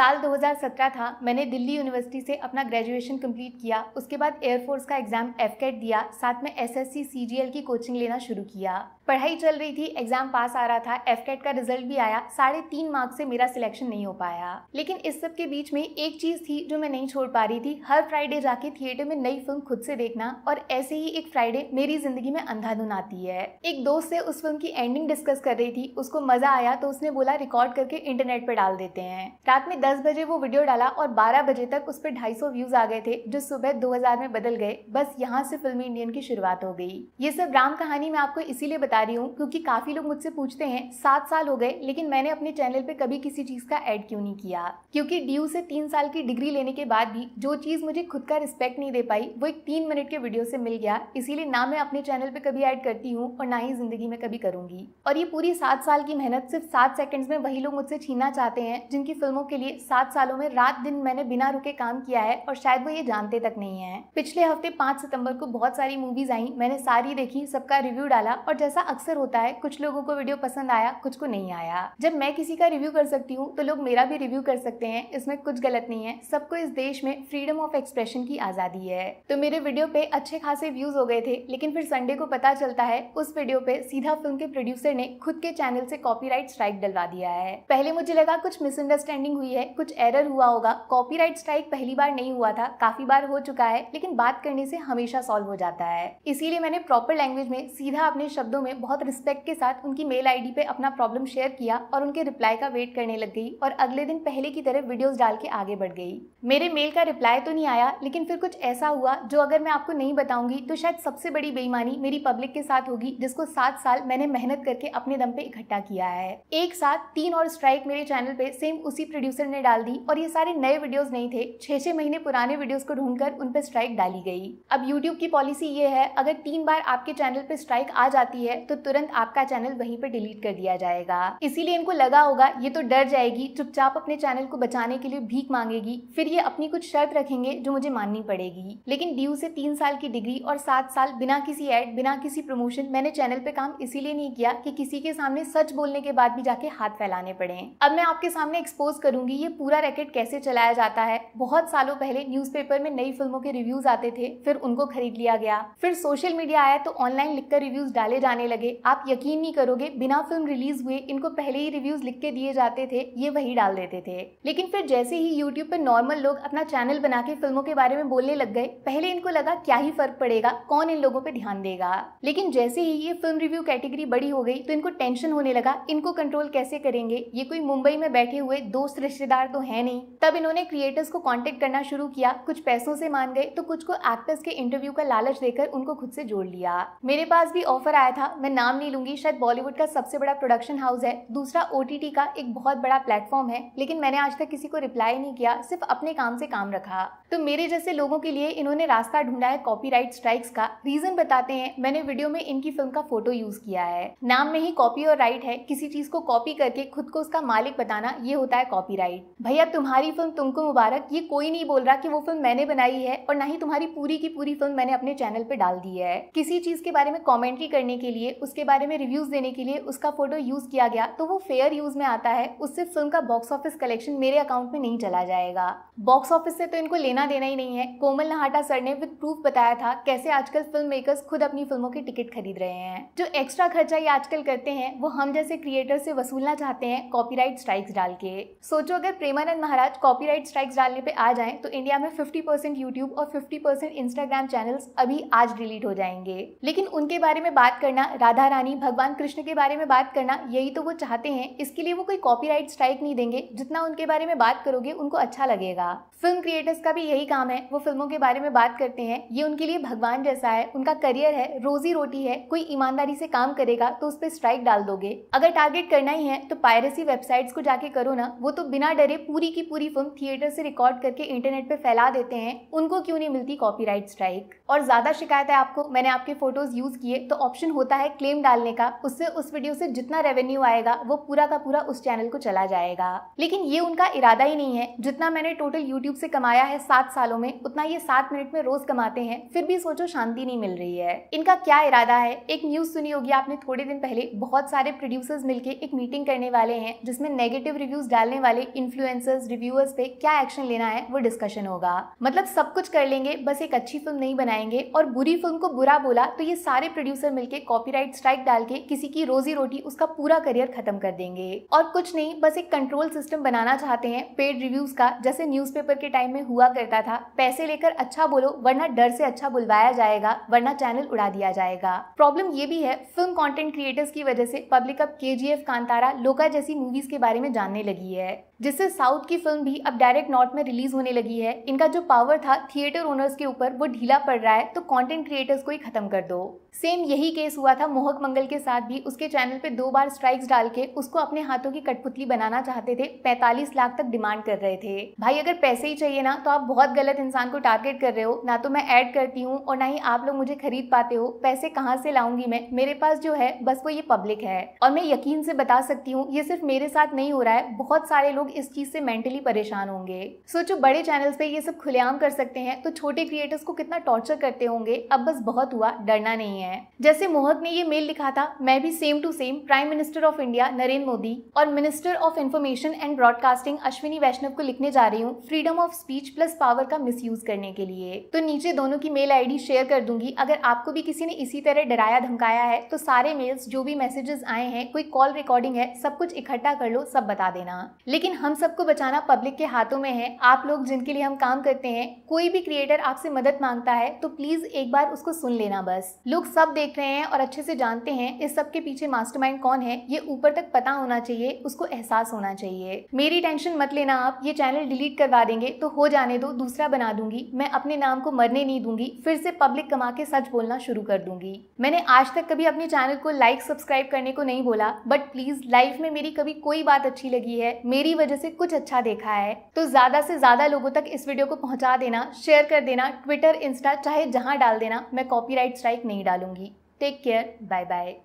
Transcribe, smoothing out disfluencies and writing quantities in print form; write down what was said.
साल 2017 था। मैंने दिल्ली यूनिवर्सिटी से अपना ग्रेजुएशन कंप्लीट किया। उसके बाद एयरफोर्स का एग्जाम एफकेट दिया, साथ में एसएससी सीजीएल की कोचिंग लेना शुरू किया। पढ़ाई चल रही थी, एग्जाम पास आ रहा था, एफकेट का रिजल्ट भी आया। 3.5 मार्क्स से मेरा सिलेक्शन नहीं हो पाया। लेकिन इस सब के बीच में एक चीज थी जो मैं नहीं छोड़ पा रही थी, हर फ्राइडे जाके थिएटर में नई फिल्म खुद से देखना। और ऐसे ही एक फ्राइडे मेरी जिंदगी में अंधाधुन आती है। एक दोस्त से उस फिल्म की एंडिंग डिस्कस कर रही थी, उसको मजा आया तो उसने बोला रिकॉर्ड करके इंटरनेट पे डाल देते हैं। रात में 10 बजे वो वीडियो डाला और 12 बजे तक उस पर 250 व्यूज आ गए थे, जो सुबह 2000 में बदल गए। बस यहाँ से फिल्मी इंडियन की शुरुआत हो गई। ये सब राम कहानी मैं आपको इसीलिए बता रही हूँ क्योंकि काफी लोग मुझसे पूछते हैं 7 साल हो गए लेकिन मैंने अपने चैनल पे कभी किसी चीज का ऐड क्यों नहीं किया। क्योंकि ड्यू से 3 साल की डिग्री लेने के बाद भी जो चीज मुझे खुद का रिस्पेक्ट नहीं दे पाई वो एक 3 मिनट के वीडियो से मिल गया। इसीलिए ना मैं अपने चैनल पे कभी ऐड करती हूँ और ना ही जिंदगी में कभी करूंगी। और ये पूरी 7 साल की मेहनत सिर्फ 7 सेकंड्स में वही लोग मुझसे छीनना चाहते हैं जिनकी फिल्मों के लिए 7 सालों में रात दिन मैंने बिना रुके काम किया है और शायद वो ये जानते तक नहीं है। पिछले हफ्ते 5 सितंबर को बहुत सारी मूवीज आई, मैंने सारी देखी, सबका रिव्यू डाला और जैसा अक्सर होता है कुछ लोगों को वीडियो पसंद आया, कुछ को नहीं आया। जब मैं किसी का रिव्यू कर सकती हूँ तो लोग मेरा भी रिव्यू कर सकते हैं, इसमें कुछ गलत नहीं है। सबको इस देश में फ्रीडम ऑफ एक्सप्रेशन की आजादी है। तो मेरे वीडियो पे अच्छे खासे व्यूज हो गए थे, लेकिन फिर संडे को पता चलता है उस वीडियो पे सीधा फिल्म के प्रोड्यूसर ने खुद के चैनल से कॉपीराइट स्ट्राइक डलवा दिया है। पहले मुझे लगा कुछ मिसअंडरस्टैंडिंग हुई है, कुछ एरर हुआ होगा। कॉपीराइट स्ट्राइक पहली बार नहीं हुआ था, काफी बार हो चुका है, लेकिन बात करने से हमेशा सॉल्व हो जाता है। इसीलिए मैंने प्रॉपर लैंग्वेज में सीधा अपने शब्दों में बहुत रिस्पेक्ट के साथ उनकी मेल आईडी पे अपना प्रॉब्लम शेयर किया और उनके रिप्लाई का वेट करने लग गई और अगले दिन पहले की तरह वीडियोस डाल के आगे बढ़ गई। मेरे मेल का रिप्लाई तो नहीं आया, लेकिन फिर कुछ ऐसा हुआ जो अगर मैं आपको नहीं बताऊंगी तो शायद सबसे बड़ी बेईमानी मेरी पब्लिक के साथ होगी, जिसको 7 साल मैंने मेहनत करके अपने दम पे इकट्ठा किया है। एक साथ 3 और स्ट्राइक मेरे चैनल पे सेम उसी प्रोड्यूसर ने डाल दी और ये सारे नए वीडियोस नहीं थे, 6-6 महीने पुराने वीडियोस को ढूंढकर उन पे स्ट्राइक डाली गई। अब यूट्यूब की पॉलिसी ये है, अगर 3 बार आपके चैनल पे स्ट्राइक आ जाती है तो तुरंत आपका चैनल वहीं पे डिलीट कर दिया जाएगा। इसीलिए इनको लगा होगा ये तो डर जाएगी, चुपचाप अपने चैनल को बचाने के लिए भीख मांगेगी, फिर ये अपनी कुछ शर्त रखेंगे जो मुझे माननी पड़ेगी। लेकिन ड्यू से 3 साल की डिग्री और 7 साल बिना किसी ऐड, बिना किसी प्रमोशन, मैंने चैनल पे काम इसीलिए नहीं किया कि किसी के सामने सच बोलने के बाद भी जाके हाथ फैलाने पड़े। अब मैं आपके सामने एक्सपोज करूंगी ये पूरा रैकेट कैसे चलाया जाता है। बहुत सालों पहले न्यूज़पेपर में नई फिल्मों के रिव्यूज आते थे, फिर उनको खरीद लिया गया। फिर सोशल मीडिया आया तो ऑनलाइन लिखकर रिव्यूज डाले जाने लगे। आप यकीन नहीं करोगे, बिना फिल्म रिलीज हुए इनको पहले ही रिव्यूज लिख के दिए जाते थे, ये वही डाल देते थे। लेकिन फिर जैसे ही यूट्यूब पर नॉर्मल लोग अपना चैनल बना के फिल्मों के बारे में बोलने लग गए, पहले इनको लगा क्या ही फर्क पड़ेगा, कौन इन लोगों पे ध्यान देगा। लेकिन जैसे ही ये फिल्म रिव्यू कैटेगरी बड़ी हो गई तो इनको टेंशन होने लगा, इनको कंट्रोल कैसे करेंगे, ये कोई मुंबई में बैठे हुए दोस्त रिश्तेदार तो है नहीं। तब इन्होंने क्रिएटर्स को कांटेक्ट करना शुरू किया, कुछ पैसों से मान गए तो कुछ को एक्टर्स के इंटरव्यू का लालच देकर उनको खुद से जोड़ लिया। मेरे पास भी ऑफर आया था, मैं नाम नहीं लूंगी, शायद बॉलीवुड का सबसे बड़ा प्रोडक्शन हाउस है, दूसरा ओटीटी का एक बहुत बड़ा प्लेटफॉर्म है, लेकिन मैंने आज तक किसी को रिप्लाई नहीं किया, सिर्फ अपने काम से काम रखा। तो मेरे जैसे लोगों के लिए इन्होंने रास्ता ढूंढा है कॉपीराइट स्ट्राइक्स का। रीजन बताते हैं, मैंने वीडियो में इनकी फिल्म का फोटो यूज किया है। नाम में ही कॉपी और राइट है, किसी चीज को कॉपी करके खुद को उसका मालिक बताना, ये होता है कॉपीराइट। भैया तुम्हारी फिल्म तुमको मुबारक, ये कोई नहीं बोल रहा कि वो फिल्म मैंने बनाई है और ना ही तुम्हारी पूरी की पूरी फिल्म मैंने अपने चैनल पे डाल दी है। किसी चीज के बारे में कॉमेंट्री करने के लिए, उसके बारे में रिव्यूज देने के लिए उसका फोटो यूज किया गया तो वो फेयर यूज में आता है, उससे फिल्म का बॉक्स ऑफिस कलेक्शन मेरे अकाउंट में नहीं चला जाएगा। बॉक्स ऑफिस से तो इनको लेना देना ही नहीं है। कोमल नहाटा सर ने विद प्रूफ बताया था कैसे आजकल फिल्म मेकर्स खुद अपनी फिल्मों की टिकट खरीद रहे हैं। जो एक्स्ट्रा खर्चा ये आजकल करते हैं वो हम जैसे क्रिएटर से वसूलना चाहते हैं कॉपीराइट स्ट्राइक्स डाल के। सोचो अगर प्रेमानंद महाराज कॉपीराइट स्ट्राइक्स डालने पे आ जाएं तो इंडिया में 50% यूट्यूब और 50% इंस्टाग्राम चैनल्स अभी आज डिलीट हो जाएंगे। लेकिन उनके बारे में बात करना, राधा रानी, भगवान कृष्ण के बारे में बात करना, यही तो वो चाहते हैं। इसके लिए वो कोई कॉपीराइट स्ट्राइक नहीं देंगे, जितना उनके बारे में बात करोगे उनको अच्छा लगेगा। फिल्म क्रिएटर्स का भी यही काम है, वो फिल्मों के बारे में बात करते हैं। ये उनके लिए भगवान जैसा है, उनका करियर है, रोजी रोटी है। कोई ईमानदारी से काम करेगा तो उस पर स्ट्राइक डाल दोगे। अगर टारगेट करना ही है तो पायरेसी वेबसाइट्स को जाके करो ना, वो तो बिना डरे पूरी की पूरी फिल्म थिएटर से रिकॉर्ड करके इंटरनेट पे फैला देते हैं, उनको क्यों नहीं मिलती कॉपीराइट स्ट्राइक। और ज्यादा शिकायत है आपको, मैंने आपके फोटोज यूज किए तो ऑप्शन होता है क्लेम डालने का, उससे उस वीडियो से जितना रेवेन्यू आएगा वो पूरा का पूरा उस चैनल को चला जाएगा। लेकिन ये उनका इरादा ही नहीं है। जितना मैंने टोटल यूट्यूब से कमाया है 7 सालों में, उतना ये 7 मिनट में रोज कमाते हैं, फिर भी सोचो शांति नहीं मिल रही है। इनका क्या इरादा है? एक न्यूज सुनी होगी आपने थोड़े दिन पहले, बहुत सारे प्रोड्यूसर्स मिलके एक मीटिंग करने वाले हैं जिसमें नेगेटिव रिव्यूज डालने वाले इन्फ्लुएंसर्स, रिव्यूअर्स पे क्या एक्शन लेना है वो डिस्कशन होगा। मतलब सब कुछ कर लेंगे, बस एक अच्छी फिल्म नहीं बनाएंगे। और बुरी फिल्म को बुरा बोला तो ये सारे प्रोड्यूसर मिलके कॉपीराइट स्ट्राइक डाल के किसी की रोजी रोटी, उसका पूरा करियर खत्म कर देंगे। और कुछ नहीं, बस एक कंट्रोल सिस्टम बनाना चाहते हैं पेड रिव्यूज का, जैसे न्यूज़पेपर के टाइम में हुआ करता था। पैसे लेकर अच्छा बोलो, वरना डर से अच्छा बुलवाया जाएगा, वरना चैनल उड़ा दिया जाएगा। प्रॉब्लम ये भी है, फिल्म कंटेंट क्रिएटर्स की वजह से पब्लिक अब KGF, कांतारा, लोका जैसी मूवीज के बारे में जानने लगी है, जिससे साउथ की फिल्म भी अब डायरेक्ट नॉर्थ में रिलीज होने लगी है। इनका जो पावर था थिएटर ओनर्स के ऊपर वो ढीला पड़ रहा है, तो कंटेंट क्रिएटर्स को ही खत्म कर दो। सेम यही केस हुआ था मोहक मंगल के साथ भी। उसके चैनल पे 2 बार स्ट्राइक्स डाल के उसको अपने हाथों की कठपुतली बनाना चाहते थे, 45 लाख तक डिमांड कर रहे थे। भाई अगर पैसे ही चाहिए ना तो आप बहुत गलत इंसान को टारगेट कर रहे हो। ना तो मैं ऐड करती हूँ और ना ही आप लोग मुझे खरीद पाते हो। पैसे कहाँ से लाऊंगी मैं? मेरे पास जो है बस वो ये पब्लिक है। और मैं यकीन से बता सकती हूँ ये सिर्फ मेरे साथ नहीं हो रहा है, बहुत सारे लोग इस चीज से मेंटली परेशान होंगे। सोचो बड़े चैनल्स पे ये सब खुलेआम कर सकते हैं तो छोटे क्रिएटर्स को कितना टॉर्चर करते होंगे। अब बस बहुत हुआ, डरना नहीं है। जैसे मोहक ने ये मेल लिखा था, मैं भी same to same prime minister of India Narendra Modi और minister of information and broadcasting Ashwini Vaishnaw को लिखने जा रही हूँ freedom of speech plus power का मिसयूज करने के लिए। तो नीचे दोनों की मेल आईडी शेयर कर दूंगी। अगर आपको भी किसी ने इसी तरह डराया धमकाया है तो सारे मेल्स, जो भी मैसेजेस आए हैं, कोई कॉल रिकॉर्डिंग है, सब कुछ इकट्ठा कर लो, सब बता देना। लेकिन हम सबको बचाना पब्लिक के हाथों में है। आप लोग जिनके लिए हम काम करते हैं, कोई भी क्रिएटर आपसे मदद मांगता है तो प्लीज एक बार उसको सुन लेना। बस लोग सब देख रहे हैं और अच्छे से जानते हैं इस सब के पीछे मास्टरमाइंड कौन है, ये ऊपर तक पता होना चाहिए, उसको एहसास होना चाहिए। मेरी टेंशन मत लेना आप, ये चैनल डिलीट करवा देंगे तो हो जाने दो, दूसरा बना दूंगी। मैं अपने नाम को मरने नहीं दूंगी, फिर से पब्लिक कमा के सच बोलना शुरू कर दूंगी। मैंने आज तक कभी अपने चैनल को लाइक सब्सक्राइब करने को नहीं बोला, बट प्लीज लाइफ में मेरी कभी कोई बात अच्छी लगी है, मेरी वजह से कुछ अच्छा देखा है तो ज्यादा से ज्यादा लोगों तक इस वीडियो को पहुंचा देना, शेयर कर देना, ट्विटर, इंस्टा चाहे जहां डाल देना। मैं कॉपीराइट स्ट्राइक नहीं डालूंगी। Take care, bye bye.